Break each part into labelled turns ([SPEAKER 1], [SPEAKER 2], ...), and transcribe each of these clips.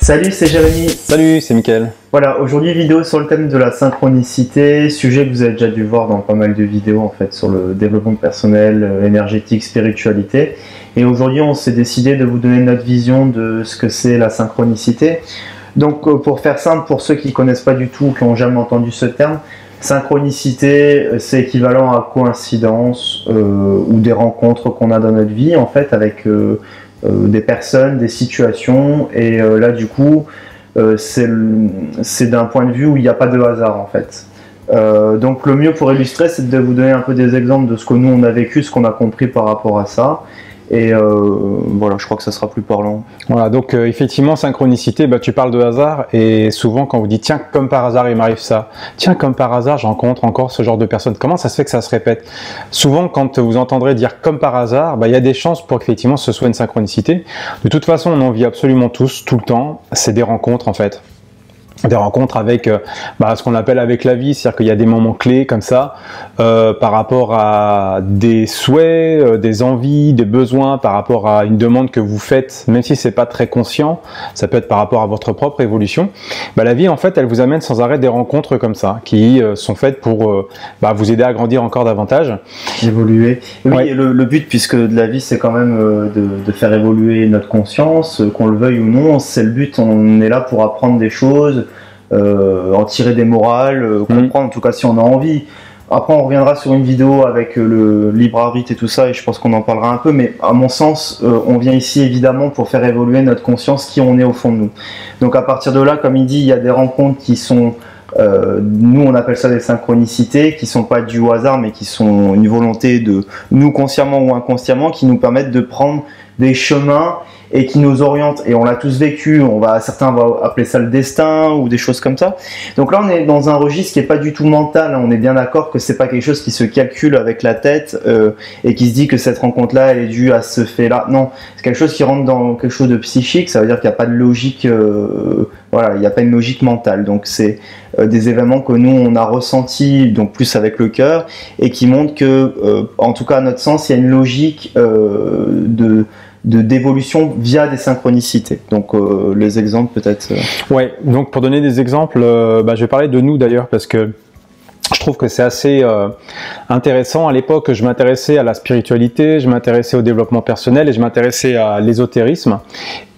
[SPEAKER 1] Salut, c'est Jérémy.
[SPEAKER 2] Salut, c'est Mickaël.
[SPEAKER 1] Voilà, aujourd'hui vidéo sur le thème de la synchronicité, sujet que vous avez déjà dû voir dans pas mal de vidéos en fait sur le développement personnel, énergétique, spiritualité. Et aujourd'hui on s'est décidé de vous donner notre vision de ce que c'est la synchronicité. Donc pour faire simple, pour ceux qui ne connaissent pas du tout, qui n'ont jamais entendu ce terme, synchronicité c'est équivalent à coïncidence ou des rencontres qu'on a dans notre vie en fait avec des personnes, des situations, et là du coup c'est d'un point de vue où il n'y a pas de hasard en fait. Donc le mieux pour illustrer, c'est de vous donner un peu des exemples de ce que nous on a vécu, ce qu'on a compris par rapport à ça. Et voilà, je crois que ça sera plus parlant.
[SPEAKER 2] Voilà, donc effectivement, synchronicité, tu parles de hasard, et souvent quand vous dites tiens, comme par hasard il m'arrive ça, tiens, comme par hasard je rencontre encore ce genre de personnes, comment ça se fait que ça se répète? Souvent quand vous entendrez dire comme par hasard, il y a des chances pour qu'effectivement ce soit une synchronicité. De toute façon, on en vit absolument tous, tout le temps, c'est des rencontres en fait. Des rencontres avec ce qu'on appelle avec la vie, c'est-à-dire qu'il y a des moments clés comme ça par rapport à des souhaits, des envies, des besoins, par rapport à une demande que vous faites, même si c'est pas très conscient, ça peut être par rapport à votre propre évolution. La vie en fait, elle vous amène sans arrêt des rencontres comme ça, qui sont faites pour vous aider à grandir encore davantage.
[SPEAKER 1] Évoluer. Oui, ouais. Le but, puisque de la vie, c'est quand même de faire évoluer notre conscience, qu'on le veuille ou non, c'est le but, on est là pour apprendre des choses, en tirer des morales, comprendre en tout cas si on a envie. Après on reviendra sur une vidéo avec le libre arbitre et tout ça, et je pense qu'on en parlera un peu, mais à mon sens on vient ici évidemment pour faire évoluer notre conscience, qui on est au fond de nous. Donc à partir de là, comme il dit, il y a des rencontres qui sont nous on appelle ça des synchronicités, qui sont pas du hasard mais qui sont une volonté de nous, consciemment ou inconsciemment, qui nous permettent de prendre des chemins et qui nous orientent, et on l'a tous vécu, certains vont appeler ça le destin ou des choses comme ça. Donc là on est dans un registre qui est pas du tout mental, on est bien d'accord que c'est pas quelque chose qui se calcule avec la tête et qui se dit que cette rencontre là elle est due à ce fait là, non, c'est quelque chose qui rentre dans quelque chose de psychique, ça veut dire qu'il n'y a pas de logique, voilà, il n'y a pas une logique mentale, donc c'est des événements que nous on a ressentis, donc plus avec le cœur, et qui montrent que en tout cas à notre sens il y a une logique d'évolution via des synchronicités. Donc les exemples peut-être.
[SPEAKER 2] Ouais, donc pour donner des exemples, je vais parler de nous d'ailleurs, parce que je trouve que c'est assez intéressant. À l'époque, je m'intéressais à la spiritualité, je m'intéressais au développement personnel et je m'intéressais à l'ésotérisme.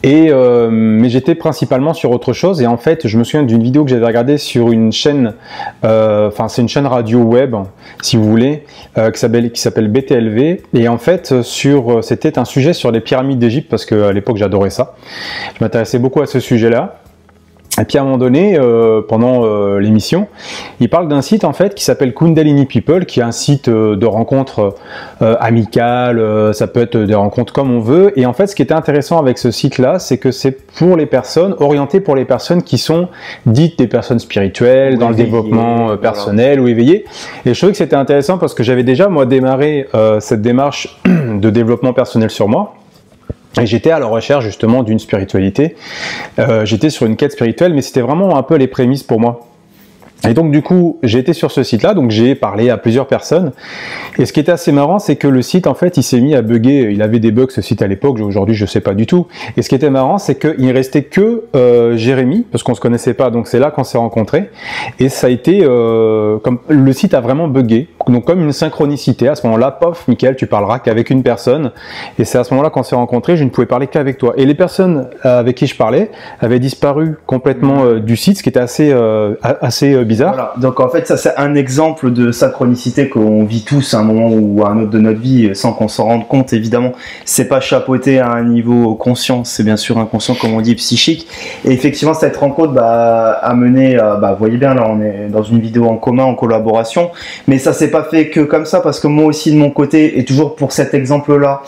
[SPEAKER 2] Mais j'étais principalement sur autre chose, et en fait je me souviens d'une vidéo que j'avais regardée sur une chaîne, c'est une chaîne radio web si vous voulez, qui s'appelle BTLV, et en fait c'était un sujet sur les pyramides d'Égypte, parce qu'à l'époque j'adorais ça, je m'intéressais beaucoup à ce sujet là. Et puis à un moment donné, pendant l'émission, il parle d'un site en fait qui s'appelle Kundalini People, qui est un site de rencontres amicales, ça peut être des rencontres comme on veut. Et en fait, ce qui était intéressant avec ce site-là, c'est que c'est pour les personnes, orienté pour les personnes qui sont dites des personnes spirituelles, ou dans éveillées, le développement personnel, voilà, ou éveillées. Et je trouvais que c'était intéressant parce que j'avais déjà moi démarré cette démarche de développement personnel sur moi. Et j'étais à la recherche justement d'une spiritualité, j'étais sur une quête spirituelle, mais c'était vraiment un peu les prémices pour moi. Et donc du coup, j'ai été sur ce site-là, donc j'ai parlé à plusieurs personnes, et ce qui était assez marrant, c'est que le site, en fait, il s'est mis à bugger, il avait des bugs ce site à l'époque, aujourd'hui je sais pas du tout, et ce qui était marrant, c'est qu'il ne restait que Jérémy, parce qu'on se connaissait pas, donc c'est là qu'on s'est rencontrés, et ça a été, comme le site a vraiment bugué, donc comme une synchronicité, à ce moment-là, pof, Mickaël, tu parleras qu'avec une personne, et c'est à ce moment-là qu'on s'est rencontrés, je ne pouvais parler qu'avec toi, et les personnes avec qui je parlais avaient disparu complètement du site, ce qui était assez bizarre.
[SPEAKER 1] Voilà. Donc en fait ça c'est un exemple de synchronicité qu'on vit tous à un moment ou à un autre de notre vie sans qu'on s'en rende compte évidemment. C'est pas chapeauté à un niveau conscient, c'est bien sûr inconscient comme on dit, psychique. Et effectivement cette rencontre a mené, vous voyez bien là on est dans une vidéo en commun, en collaboration, mais ça s'est pas fait que comme ça, parce que moi aussi de mon côté, et toujours pour cet exemple là,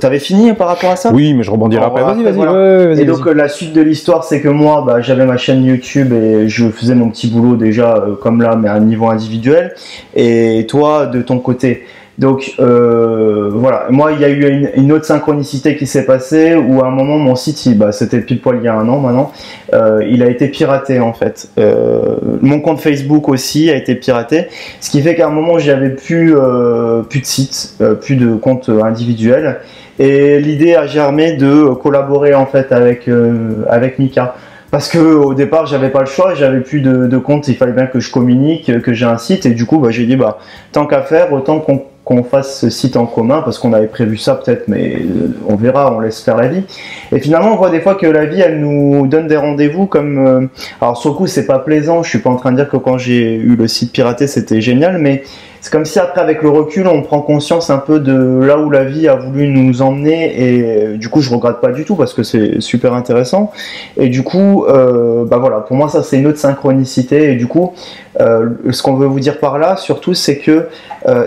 [SPEAKER 1] t'avais fini par rapport à ça?
[SPEAKER 2] Oui, mais je rebondirai après. Vas-y.
[SPEAKER 1] Voilà.
[SPEAKER 2] Ouais,
[SPEAKER 1] et donc la suite de l'histoire, c'est que moi, j'avais ma chaîne YouTube et je faisais mon petit boulot déjà comme là, mais à un niveau individuel. Et toi, de ton côté, Donc voilà, moi il y a eu une autre synchronicité qui s'est passée où à un moment mon site, c'était pile poil il y a un an maintenant, il a été piraté en fait. Mon compte Facebook aussi a été piraté, ce qui fait qu'à un moment j'avais plus de site, plus de compte individuel, et l'idée a germé de collaborer en fait avec Mika. Parce que au départ j'avais pas le choix, j'avais plus de compte, il fallait bien que je communique, que j'ai un site, et du coup j'ai dit tant qu'à faire, autant qu'on fasse ce site en commun, parce qu'on avait prévu ça peut-être, mais on verra, on laisse faire la vie. Et finalement on voit des fois que la vie elle nous donne des rendez-vous comme alors sur le coup c'est pas plaisant, je suis pas en train de dire que quand j'ai eu le site piraté c'était génial, mais c'est comme si après avec le recul on prend conscience un peu de là où la vie a voulu nous emmener, et du coup je regrette pas du tout parce que c'est super intéressant. Et du coup voilà, pour moi ça c'est une autre synchronicité, et du coup ce qu'on veut vous dire par là surtout c'est que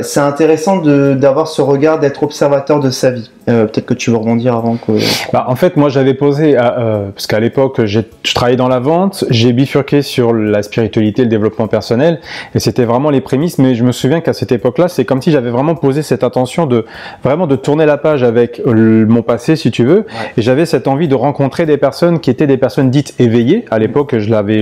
[SPEAKER 1] c'est intéressant d'avoir ce regard, d'être observateur de sa vie. Peut-être que tu veux rebondir avant que...
[SPEAKER 2] En fait, moi j'avais posé, parce qu'à l'époque je travaillais dans la vente, j'ai bifurqué sur la spiritualité, le développement personnel, et c'était vraiment les prémices, mais je me souviens qu'à cette époque-là, c'est comme si j'avais vraiment posé cette intention de vraiment de tourner la page avec mon passé, si tu veux, ouais. Et j'avais cette envie de rencontrer des personnes qui étaient des personnes dites éveillées. À l'époque,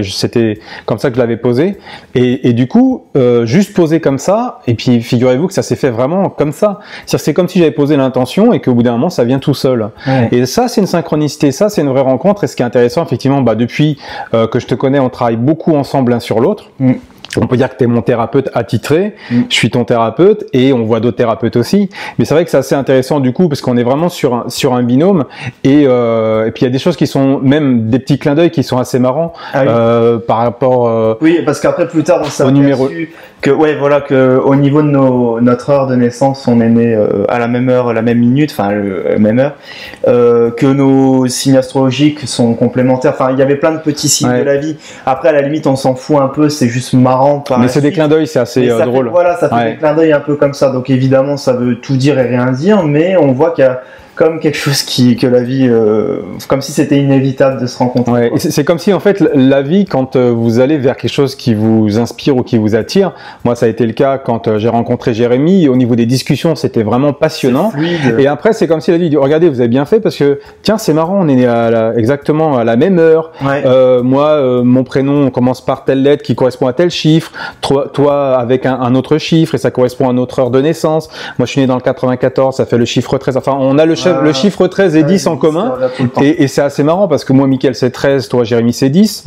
[SPEAKER 2] c'était comme ça que je l'avais posé, et du coup, juste posé comme ça, et puis figurez-vous que ça s'est fait vraiment comme ça. C'est comme si j'avais posé l'intention et qu'au bout d'un moment, ça vient tout seul. Ouais. Et ça, c'est une synchronicité, ça, c'est une vraie rencontre. Et ce qui est intéressant, effectivement, depuis que je te connais, on travaille beaucoup ensemble l'un sur l'autre. On peut dire que tu es mon thérapeute attitré, je suis ton thérapeute, et on voit d'autres thérapeutes aussi. Mais c'est vrai que c'est assez intéressant du coup, parce qu'on est vraiment sur un binôme, et puis il y a des choses qui sont, même des petits clins d'œil qui sont assez marrants, par rapport
[SPEAKER 1] oui, parce qu'après plus tard on s'est aperçu que au niveau de notre heure de naissance, on est né à la même heure, la même minute, enfin la même heure, que nos signes astrologiques sont complémentaires. Enfin, il y avait plein de petits signes de la vie. Après, à la limite, on s'en fout un peu, c'est juste marrant.
[SPEAKER 2] Mais c'est des clins d'œil, c'est assez drôle.
[SPEAKER 1] Ça fait des clins d'œil un peu comme ça. Donc évidemment, ça veut tout dire et rien dire, mais on voit qu'il y a comme quelque chose que la vie, comme si c'était inévitable de se rencontrer.
[SPEAKER 2] Ouais, c'est comme si en fait la vie, quand vous allez vers quelque chose qui vous inspire ou qui vous attire, moi ça a été le cas quand j'ai rencontré Jérémy, au niveau des discussions c'était vraiment passionnant, et après c'est comme si la vie dit regardez, vous avez bien fait, parce que tiens c'est marrant, on est né exactement à la même heure, moi mon prénom commence par telle lettre qui correspond à tel chiffre, toi avec un autre chiffre, et ça correspond à notre heure de naissance, moi je suis né dans le 94, ça fait le chiffre 13, enfin on a le chiffre 13 et 10 en commun, et c'est assez marrant parce que moi Mickaël c'est 13, toi Jérémy c'est 10,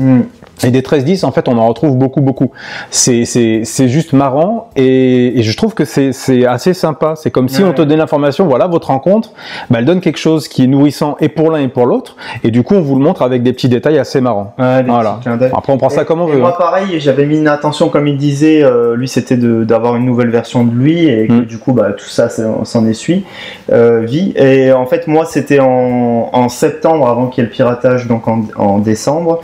[SPEAKER 2] et des 13-10 en fait on en retrouve beaucoup. C'est juste marrant, et je trouve que c'est assez sympa, c'est comme si on te donne l'information, voilà votre rencontre, elle donne quelque chose qui est nourrissant et pour l'un et pour l'autre, et du coup on vous le montre avec des petits détails assez marrants. Voilà. Après on prend ça comme on veut.
[SPEAKER 1] Moi pareil, j'avais mis une intention, comme il disait, lui c'était d'avoir une nouvelle version de lui, et que du coup tout ça s'en essuie, vie. Et en fait moi c'était en septembre, avant qu'il y ait le piratage, donc en décembre,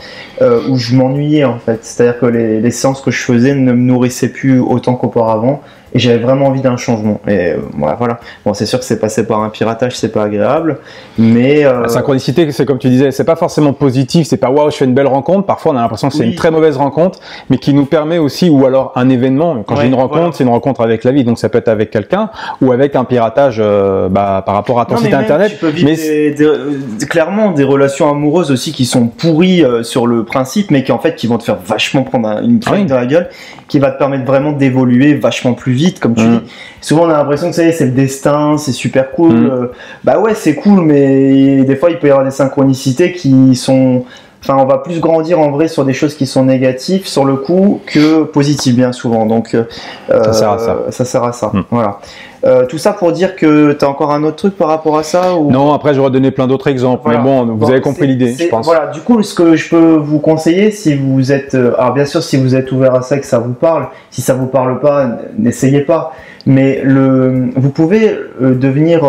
[SPEAKER 1] où je m'ennuyais en fait, c'est-à-dire que les séances que je faisais ne me nourrissaient plus autant qu'auparavant, et j'avais vraiment envie d'un changement. Et voilà. Bon, c'est sûr que c'est passé par un piratage, c'est pas agréable, mais
[SPEAKER 2] la synchronicité, c'est comme tu disais, c'est pas forcément positif, c'est pas waouh, je fais une belle rencontre. Parfois, on a l'impression que c'est une très mauvaise rencontre, mais qui nous permet aussi, ou alors un événement. Quand j'ai une rencontre, c'est une rencontre avec la vie, donc ça peut être avec quelqu'un ou avec un piratage par rapport à ton site internet.
[SPEAKER 1] Tu peux vivre clairement des relations amoureuses aussi qui sont pourries sur le principe, mais qui vont te faire vachement prendre une claque dans la gueule, qui va te permettre vraiment d'évoluer vachement plus vite, comme tu dis. Souvent on a l'impression que c'est le destin, c'est super cool. C'est cool, mais des fois il peut y avoir des synchronicités qui sont... Enfin, on va plus grandir en vrai sur des choses qui sont négatives sur le coup que positives bien souvent. Donc ça sert à ça. Voilà. Tout ça pour dire que tu as encore un autre truc par rapport à ça ou...
[SPEAKER 2] Non, après j'aurais donné plein d'autres exemples, mais vous avez compris l'idée, je pense.
[SPEAKER 1] Voilà, du coup, ce que je peux vous conseiller, si vous êtes... alors bien sûr, si vous êtes ouvert à ça et que ça vous parle, si ça vous parle pas, n'essayez pas. Mais vous pouvez devenir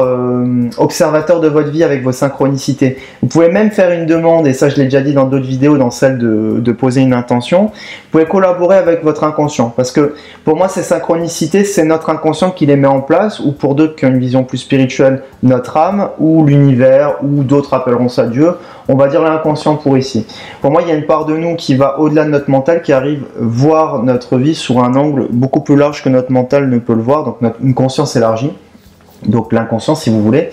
[SPEAKER 1] observateur de votre vie avec vos synchronicités. Vous pouvez même faire une demande, et ça je l'ai déjà dit dans d'autres vidéos, dans celle de poser une intention. Vous pouvez collaborer avec votre inconscient, parce que pour moi ces synchronicités, c'est notre inconscient qui les met en place, ou pour d'autres qui ont une vision plus spirituelle, notre âme, ou l'univers, ou d'autres appelleront ça Dieu. On va dire l'inconscient pour ici. Pour moi, il y a une part de nous qui va au-delà de notre mental, qui arrive voir notre vie sous un angle beaucoup plus large que notre mental ne peut le voir. donc une conscience élargie, donc l'inconscient si vous voulez,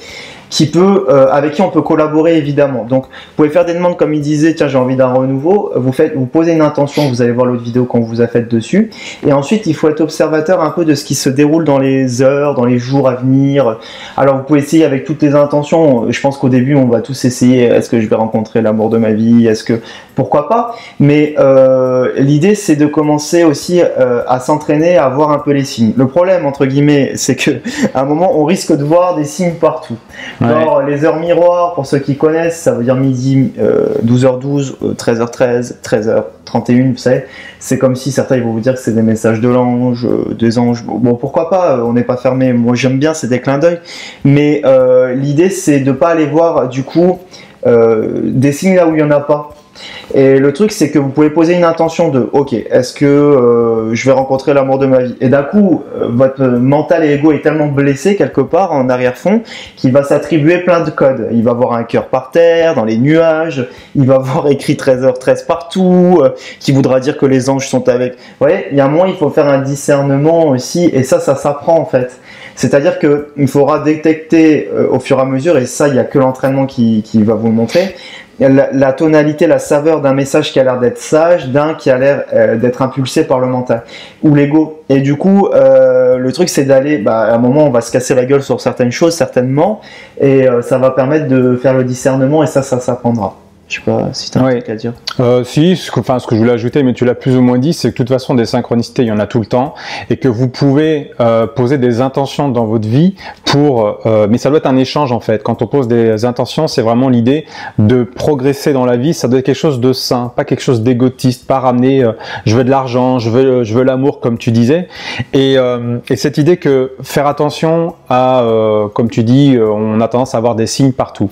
[SPEAKER 1] qui peut, avec qui on peut collaborer évidemment. Donc, vous pouvez faire des demandes comme il disait, tiens, j'ai envie d'un renouveau. Vous posez une intention, vous allez voir l'autre vidéo qu'on vous a faite dessus. Et ensuite, il faut être observateur un peu de ce qui se déroule dans les heures, dans les jours à venir. Alors, vous pouvez essayer avec toutes les intentions. Je pense qu'au début, on va tous essayer. Est-ce que je vais rencontrer l'amour de ma vie? Est-ce que, pourquoi pas? Mais l'idée, c'est de commencer aussi à s'entraîner, à voir un peu les signes. Le problème, entre guillemets, c'est que à un moment, on risque de voir des signes partout. Genre, les heures miroirs, pour ceux qui connaissent, ça veut dire midi, 12h12, 13h13, 13h31, vous savez. C'est comme si certains ils vont vous dire que c'est des messages de l'ange, des anges. Bon, pourquoi pas, on n'est pas fermé. Moi, j'aime bien, c'est des clins d'œil. Mais l'idée, c'est de ne pas aller voir, du coup, des signes là où il n'y en a pas. Et le truc, c'est que vous pouvez poser une intention de ok, est-ce que je vais rencontrer l'amour de ma vie? Et d'un coup, votre mental et ego est tellement blessé quelque part en arrière-fond qu'il va s'attribuer plein de codes. Il va voir un cœur par terre, dans les nuages, il va voir écrit 13h13 partout, qui voudra dire que les anges sont avec. Vous voyez, il y a un moment, il faut faire un discernement aussi, et ça s'apprend en fait. C'est-à-dire qu'il faudra détecter au fur et à mesure, et ça, il n'y a que l'entraînement qui va vous le montrer, la tonalité, la saveur d'un message qui a l'air d'être sage, d'un qui a l'air d'être impulsé par le mental ou l'ego. Et du coup, le truc, c'est d'aller, à un moment, on va se casser la gueule sur certaines choses, certainement, et ça va permettre de faire le discernement, et ça s'apprendra. Je sais pas si tu as un truc à dire.
[SPEAKER 2] Si, ce que je voulais ajouter, mais tu l'as plus ou moins dit, c'est que de toute façon, des synchronicités, il y en a tout le temps, et que vous pouvez poser des intentions dans votre vie mais ça doit être un échange en fait. Quand on pose des intentions, c'est vraiment l'idée de progresser dans la vie. Ça doit être quelque chose de sain, pas quelque chose d'égotiste, pas ramener je veux de l'argent, je veux l'amour comme tu disais. Et cette idée que faire attention à, comme tu dis, on a tendance à avoir des signes partout.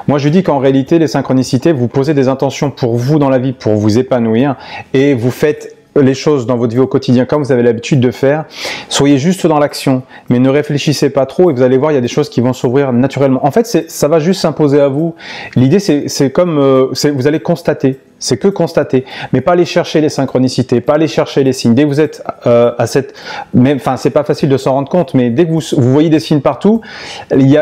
[SPEAKER 2] Moi, je dis qu'en réalité, les synchronicités, vous posez des intentions pour vous dans la vie, pour vous épanouir, et vous faites les choses dans votre vie au quotidien comme vous avez l'habitude de faire. Soyez juste dans l'action, mais ne réfléchissez pas trop, et vous allez voir, il y a des choses qui vont s'ouvrir naturellement. En fait, ça va juste s'imposer à vous. L'idée, c'est comme vous allez constater. C'est que constater, mais pas aller chercher les synchronicités, pas aller chercher les signes. Dès que vous êtes c'est pas facile de s'en rendre compte, mais dès que vous voyez des signes partout,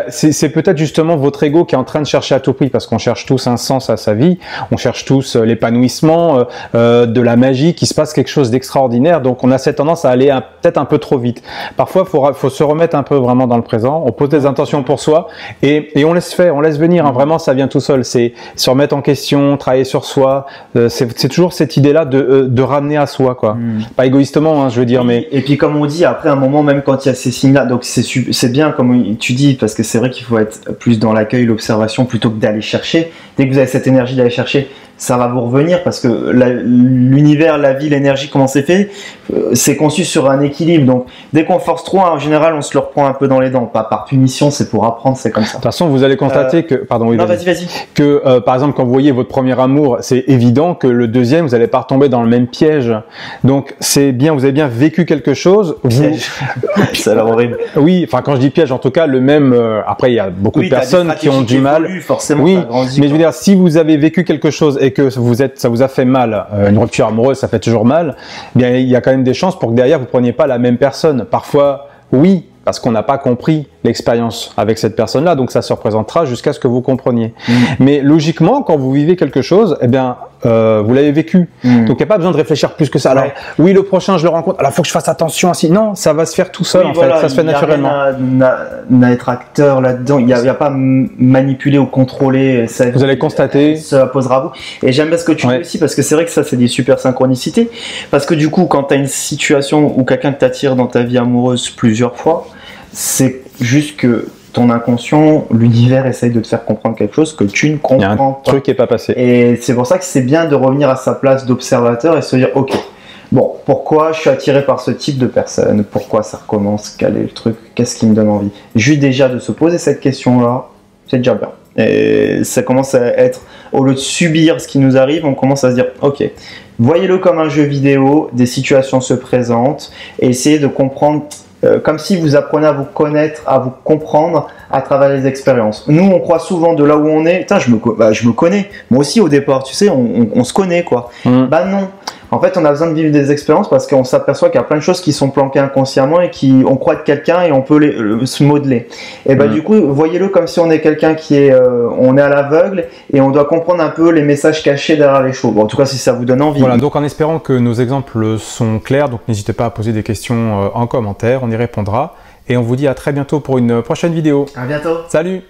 [SPEAKER 2] c'est peut-être justement votre ego qui est en train de chercher à tout prix, parce qu'on cherche tous un sens à sa vie, on cherche tous l'épanouissement, de la magie, qu'il se passe quelque chose d'extraordinaire. Donc on a cette tendance à aller peut-être un peu trop vite. Parfois, faut se remettre un peu vraiment dans le présent. On pose des intentions pour soi et on laisse faire, on laisse venir. Hein, vraiment, ça vient tout seul. C'est se remettre en question, travailler sur soi. C'est toujours cette idée-là de ramener à soi, quoi. Pas égoïstement, hein, je veux dire, mais...
[SPEAKER 1] Et puis, comme on dit, après un moment, même quand il y a ces signes-là, donc c'est bien, comme tu dis, parce que c'est vrai qu'il faut être plus dans l'accueil, l'observation, plutôt que d'aller chercher. Dès que vous avez cette énergie d'aller chercher, ça va vous revenir, parce que l'univers, la vie, l'énergie, comment c'est fait, c'est conçu sur un équilibre. Donc, dès qu'on force trop, en général, on se le reprend un peu dans les dents. Pas par punition, c'est pour apprendre, c'est comme ça.
[SPEAKER 2] De toute façon, vous allez constater que... Pardon, oui,
[SPEAKER 1] non, vas-y.
[SPEAKER 2] Que, par exemple, quand vous voyez votre premier amour, c'est évident que le deuxième, vous n'allez pas retomber dans le même piège. Donc, c'est bien, vous avez bien vécu quelque chose.
[SPEAKER 1] Ça a l'air horrible.
[SPEAKER 2] Oui, enfin, quand je dis piège, en tout cas, le même... après, il y a beaucoup de personnes qui ont du mal.
[SPEAKER 1] Forcément,
[SPEAKER 2] oui, mais je veux dire, si vous avez vécu quelque chose et que ça vous a fait mal, une rupture amoureuse, ça fait toujours mal, eh bien, il y a quand même des chances pour que derrière, vous ne preniez pas la même personne. Parfois, oui, parce qu'on n'a pas compris l'expérience avec cette personne-là, donc ça se représentera jusqu'à ce que vous compreniez. Mais logiquement, quand vous vivez quelque chose, eh bien, vous l'avez vécu. Donc, il n'y a pas besoin de réfléchir plus que ça. Alors, oui, le prochain, je le rencontre. Alors, il faut que je fasse attention ainsi. Non, ça va se faire tout seul, en fait. Ça se fait naturellement.
[SPEAKER 1] Il n'y a rien à être acteur là-dedans. Il n'y a pas manipuler ou contrôler. Ça,
[SPEAKER 2] vous allez constater.
[SPEAKER 1] Ça posera à vous. Et j'aime bien ce que tu dis aussi, parce que c'est vrai que ça, c'est des super synchronicités. Parce que du coup, quand tu as une situation où quelqu'un t'attire dans ta vie amoureuse plusieurs fois, c'est juste que ton inconscient, l'univers essaye de te faire comprendre quelque chose que tu ne comprends pas.
[SPEAKER 2] Il y a un truc qui n'est pas passé.
[SPEAKER 1] Et c'est pour ça que c'est bien de revenir à sa place d'observateur et se dire, ok, bon, pourquoi je suis attiré par ce type de personne? Pourquoi ça recommence? Quel est le truc? Qu'est-ce qui me donne envie? Juste déjà de se poser cette question-là, c'est déjà bien. Et ça commence à être, au lieu de subir ce qui nous arrive, on commence à se dire, ok, voyez-le comme un jeu vidéo, des situations se présentent, et essayez de comprendre, comme si vous apprenez à vous connaître, à vous comprendre à travers les expériences. Nous, on croit souvent de là où on est, putain, je me connais. Moi aussi, au départ, tu sais, on se connaît, quoi. Bah non. En fait, on a besoin de vivre des expériences parce qu'on s'aperçoit qu'il y a plein de choses qui sont planquées inconsciemment et on croit être quelqu'un et on peut se modeler. Et du coup, voyez-le comme si on est quelqu'un on est à l'aveugle et on doit comprendre un peu les messages cachés derrière les choses. Bon, en tout cas, si ça vous donne envie.
[SPEAKER 2] Voilà, donc en espérant que nos exemples sont clairs, donc n'hésitez pas à poser des questions en commentaire, on y répondra. Et on vous dit à très bientôt pour une prochaine vidéo.
[SPEAKER 1] À bientôt.
[SPEAKER 2] Salut!